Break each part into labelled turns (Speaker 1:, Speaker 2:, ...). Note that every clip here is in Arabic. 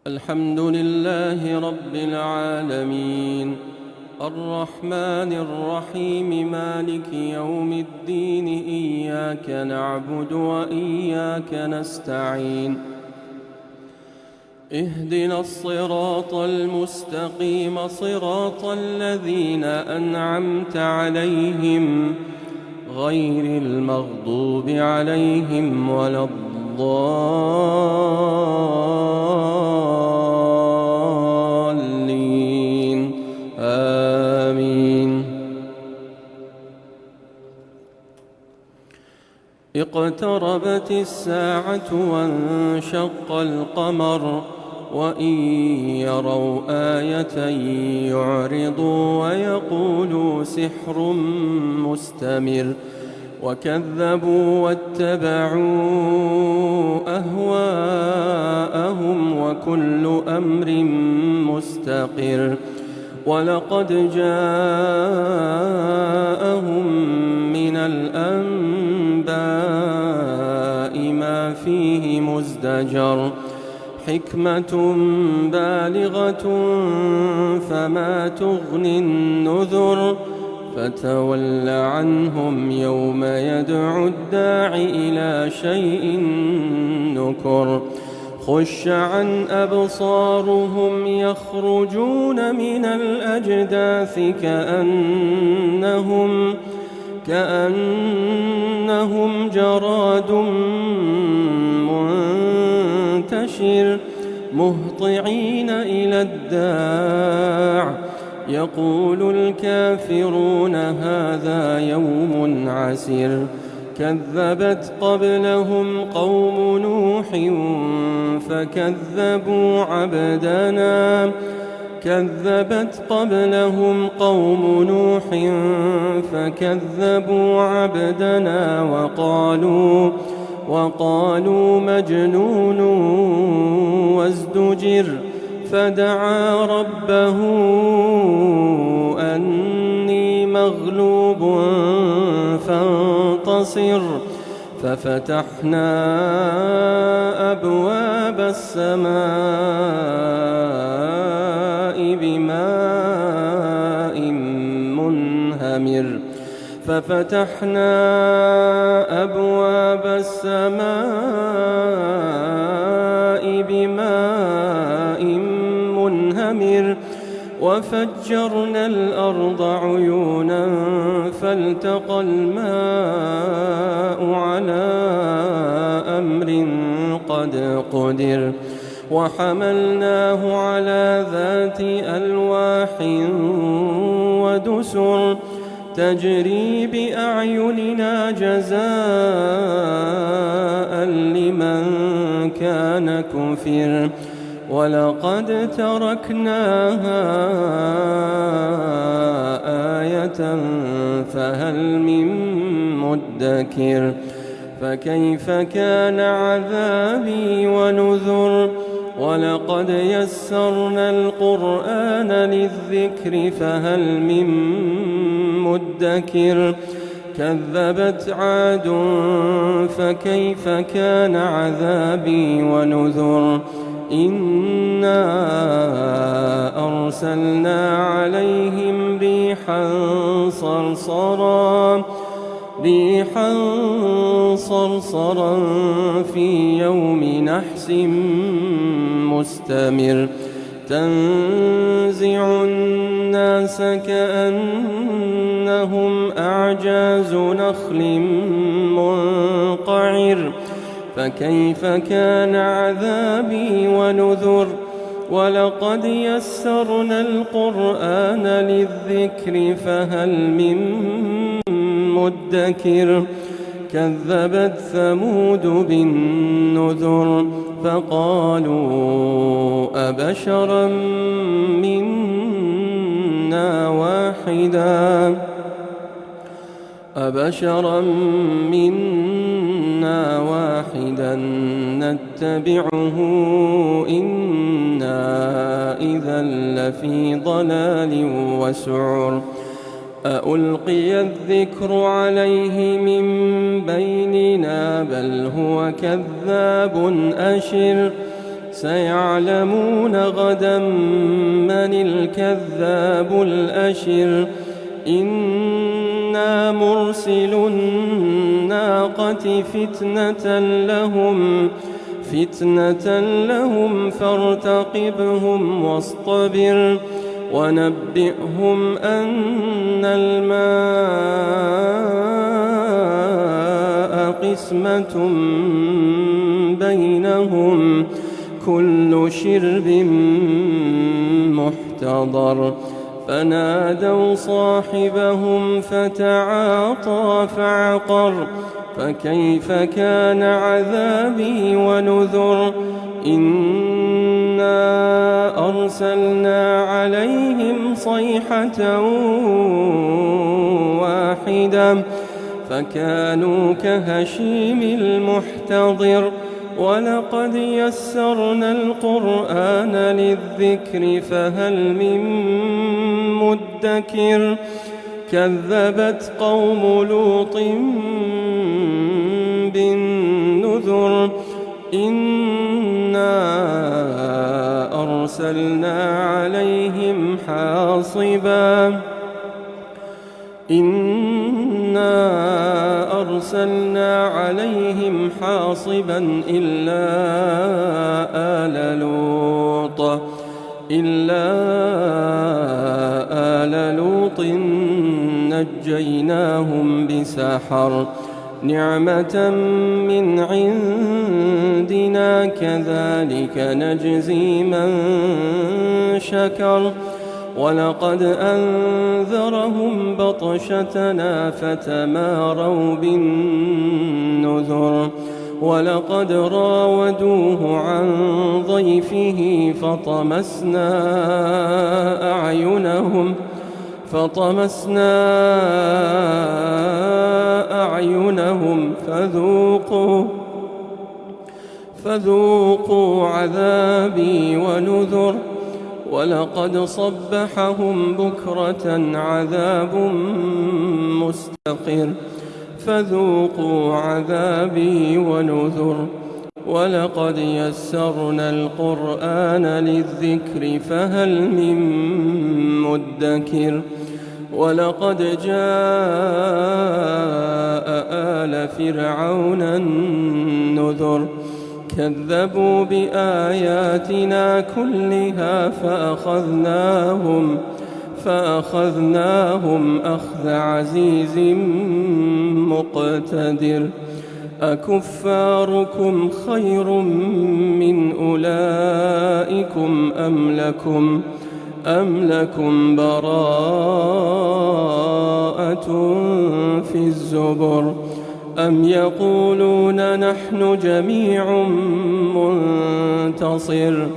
Speaker 1: الحمد لله رب العالمين الرحمن الرحيم مالك يوم الدين إياك نعبد وإياك نستعين اهدنا الصراط المستقيم صراط الذين أنعمت عليهم غير المغضوب عليهم ولا الضالين آمين. اقتربت الساعة وانشق القمر وإن يروا آية يعرضوا ويقولوا سحر مستمر وكذبوا واتبعوا أهواءهم وكل أمر مستقر ولقد جاءهم من الأنباء ما فيه مزدجر حكمة بالغة فما تغني النذر فتول عنهم يوم يدعو الداع إلى شيء نكر خش عن أبصارهم يخرجون من الأجداث كأنهم جراد منتشر مهطعين إلى الداع يقول الكافرون هذا يوم عسر كذبت قبلهم قوم نوح فكذبوا عبدنا وقالوا مجنون وازدجر فدعا ربه أني مغلوب فانتصر ففتحنا أبواب السماء بماء منهمر وفجرنا الأرض عيونا فالتقى الماء على أمر قد قدر وحملناه على ذات ألواح ودسر تجري بأعيننا جزاء لمن كان كفر ولقد تركناها آية فهل من مدكر فكيف كان عذابي ونذر ولقد يسرنا القرآن للذكر فهل من مدكر كذبت عاد فكيف كان عذابي ونذر إنا أرسلنا عليهم ريحا صرصرا في يوم نحس مستمر تنزع الناس كأنهم أعجاز نخل منقعر فكيف كان عذابي ونذر ولقد يسرنا القرآن للذكر فهل من مدكر كذبت ثمود بالنذر فقالوا أبشرا منا واحدا نتبعه إنا إذا لفي ضلال وسعر أألقي الذكر عليه من بيننا بل هو كذاب أشر سيعلمون غدا من الكذاب الأشر إنا مرسل الناقة فتنة لهم فارتقبهم واصطبر ونبئهم أن الماء قسمة بينهم كل شرب محتضر فنادوا صاحبهم فتعاطى فعقر فكيف كان عذابي ونذر إنا أرسلنا عليهم صيحة واحدة فكانوا كهشيم المحتضر ولقد يسرنا القرآن للذكر فهل من مدكر كذبت قوم لوط بالنذر إنا أرسلنا عليهم حاصبا إلا آل لوط نجيناهم بسحر نعمة من عندنا كذلك نجزي من شكر ولقد أنذرهم بطشتنا فتماروا بالنذر ولقد راودوه عن ضيفه فطمسنا أعينهم فذوقوا عذابي ونذر ولقد صبحهم بكرة عذاب مستقر فذوقوا عذابي ونذر ولقد يسرنا القرآن للذكر فهل من مدكر ولقد جاء آل فرعون النذر كذبوا بآياتنا كلها فأخذناهم أخذ عزيز مقتدر أكفاركم خير من أولئكم أم لكم براءة في الزبر أم يقولون نحن جميع منتصر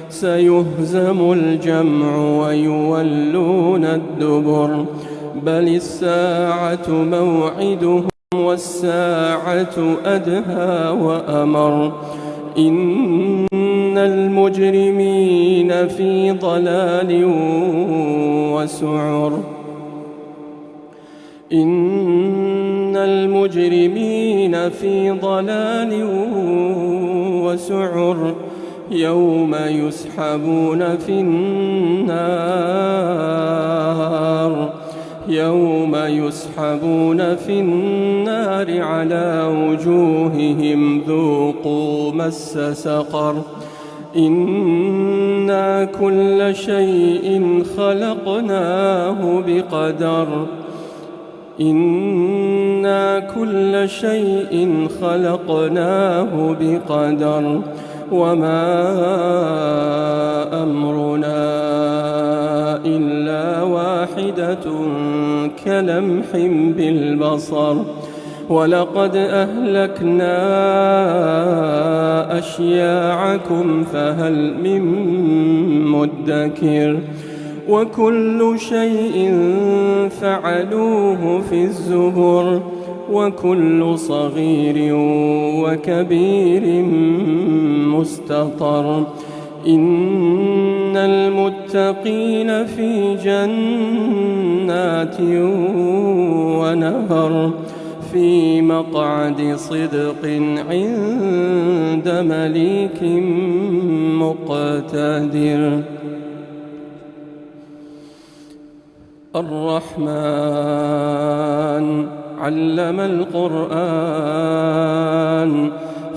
Speaker 1: سيهزم الجمع ويولون الدبر بل الساعة موعدهم والساعة أدهى وأمر إن المجرمين في ضلال وسعر إن المجرمين في ضلال وسعر يوم يسحبون في النار على وجوههم ذوقوا مس سقر إنا كل شيء خلقناه بقدر وما أمرنا إلا واحدة كلمح بالبصر ولقد أهلكنا أشياعكم فهل من مدكر وكل شيء فعلوه في الزبر وكل صغير وكبير مستطر إن المتقين في جنات ونهر في مقعد صدق عند مليك مقتدر. الرحمن علم القرآن،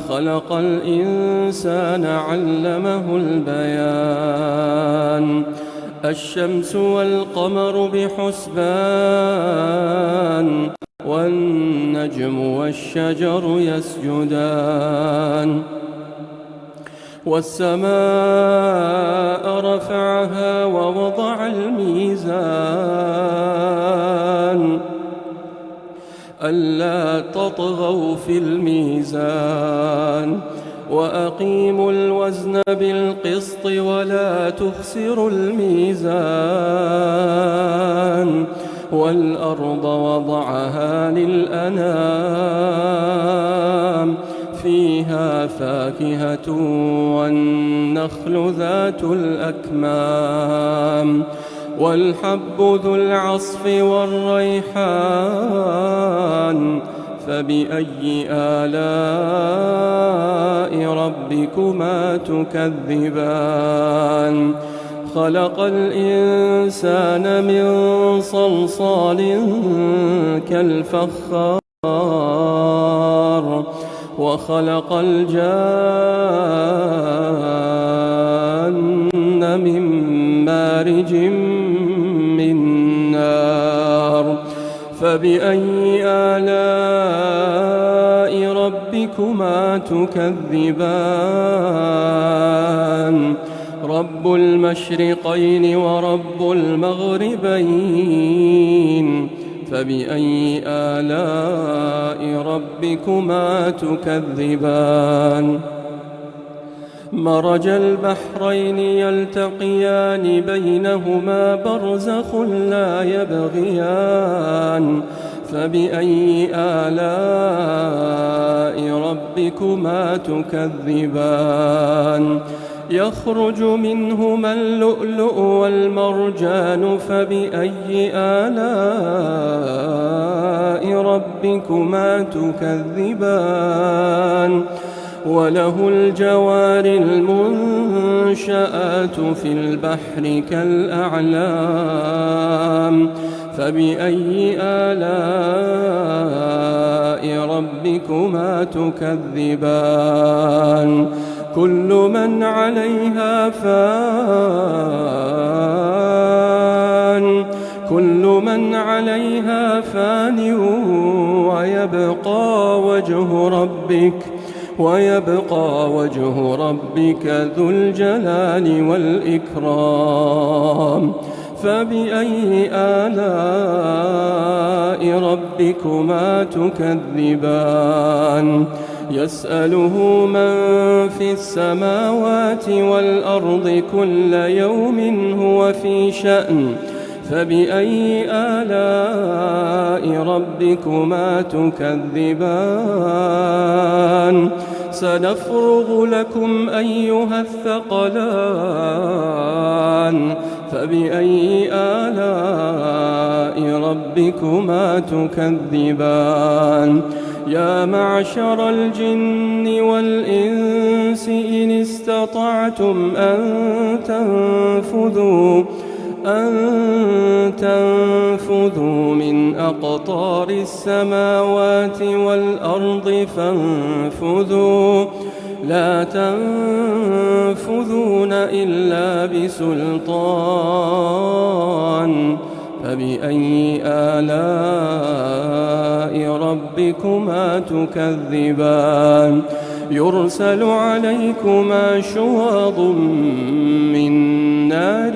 Speaker 1: خلق الإنسان علمه البيان. الشمس والقمر بحسبان، والنجم والشجر يسجدان. والسماء رفعها ووضع الميزان، ألا تطغوا في الميزان، وأقيموا الوزن بالقسط ولا تخسروا الميزان. والأرض وضعها للأنام، فيها فاكهة والنخل ذات الأكمام، والحب ذو العصف والريحان. فبأي آلاء ربكما تكذبان؟ خلق الإنسان من صلصال كالفخار، وخلق الجان من مارج من نار. فبأي آلاء ربكما تكذبان؟ رب المشرقين ورب المغربين، فبأي آلاء ربكما تكذبان؟ مرج البحرين يلتقيان، بينهما برزخ لا يبغيان. فبأي آلاء ربكما تكذبان؟ يخرج منهما اللؤلؤ والمرجان، فبأي آلاء ربكما تكذبان؟ وله الجوار المنشآت في البحر كالأعلام. فبأي آلاء ربكما تكذبان؟ كل من عليها فان، كل من عليها فان، ويبقى وجه ربك ذو الجلال والإكرام. فبأي آلاء ربكما تكذبان؟ يسأله من في السماوات والأرض كل يوم هو في شأن. فبأي آلاء ربكما تكذبان؟ سنفرغ لكم أيها الثقلان. فبأي آلاء ربكما تكذبان؟ يا معشر الجن والإنس إن استطعتم أن تنفذوا من أقطار السماوات والأرض فانفذوا، لا تنفذون إلا بسلطان. فبأي آلاء ربكما تكذبان؟ يرسل عليكما شواظ من نار